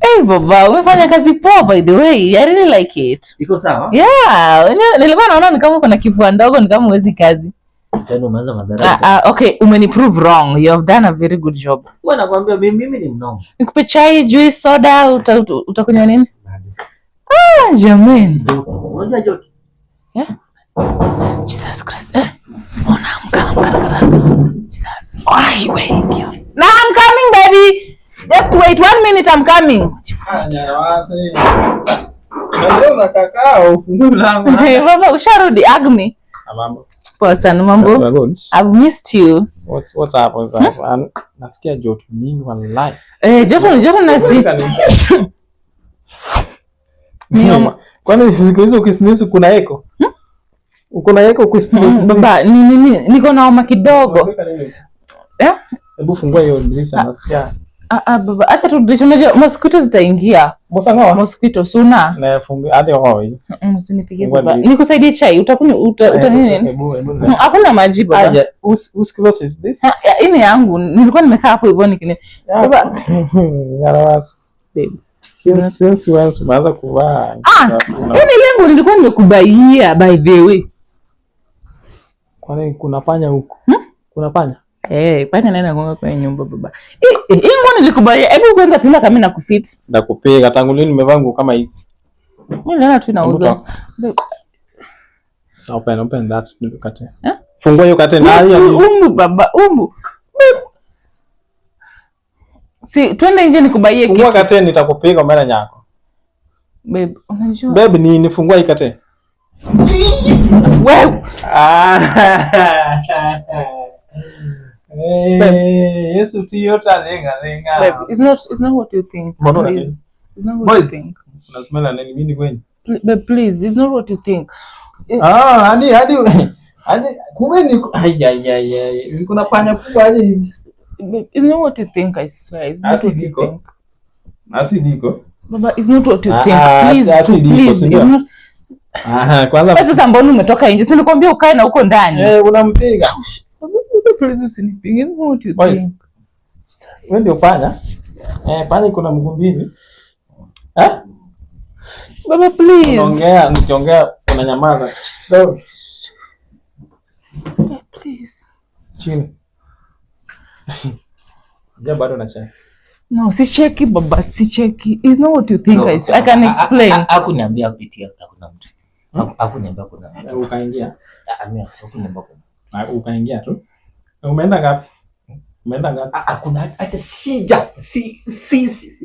Hey baba, umefanya kazi poa by the way. I really like it. Iko sawa? Yeah, nilikuwa naona ni kama kuna kifua ndogo, ni kama huwezi kazi. Tena umeanza madhara. Okay, umeniprove wrong. You have done a very good job. Wewe nakwambia mimi ni mnono. Nikupe chai, juice, soda, utakunywa nini? Jamani. Unajua joto? Yeah. Jesus Christ. Ona amka. Jesus. Wait. No, I'm coming baby. Just wait 1 minute, I'm coming. Ndio kakao ufungue mlango. Baba usharudi Agmi. Mambo. Poa sana mambo. I've missed you. What's up? Nasikia joto mingi wallahi. Joto na si. Nioma. Kwani siku hizo ukisinisu kuna eko? Uko na eko ukisinisu? Baba, niko na homa kidogo. Hebu fungua hiyo dirisha nasikia. Baba, acha tu dirisha, unajua mosquito zitaingia. Mosquito suna. Na fungue hadi hoi. Usinipigie baba. Nikusaidie chai, utakunywa nini? Hakuna maji baba. Whose clothes is this? Hii ni yangu. Nilikuwa nimekaa hapo hivyo nikini. Baba. Yarawas. Babe. Since once umeanza kuvaa. Yaani lengo nilikuwa nimekubaia by the way. Kwani kuna panya huko? Kuna panya? Panya nani anagonga kwenye nyumba baba? Hii mbona nilikubaia? Hebu kwanza pima kama na kufit. Ndakupiga tangu lini nimevaa nguo kama hizi? Mimi naona tu nauza. So open that curtain. Fungua hiyo curtain baba. Si twende nje nikubaie kitu. Fungua curtain nitakupiga mbele nyako. Babe, unajua? Babe nifungua hii curtain. Wewe. Yesu tiyota lenga. Babe, it's not what you think. Please. It's not what you think. Unasmela nini mimi kwani? Babe, please, it's not what you think. Hadi kumbe ni kuna panya kubwa aje hivi. It's not what you think, I swear. It's not what you think. Asidiko. Baba, it's not what you think. Please, it's not. Kwanza sasa mbona umetoka nje? Si nilikwambia ukae na uko ndani. Unampiga. Please usinipige. It's not what you think. Wewe ndio panya? Panya kuna mguu mbili. Baba, please. Nikiongea unanyamaza. Please. Chini. Ja bado na chai. No, si cheki baba, si cheki. It's not what you think. No, I can explain. Hakuniambia kupitia hakuna mtu. Hakuniambia kuna. Ukaingia? Hakuniambia kuna. Ukaingia tu. Umeenda ngapi? Hakuna hata sija. Si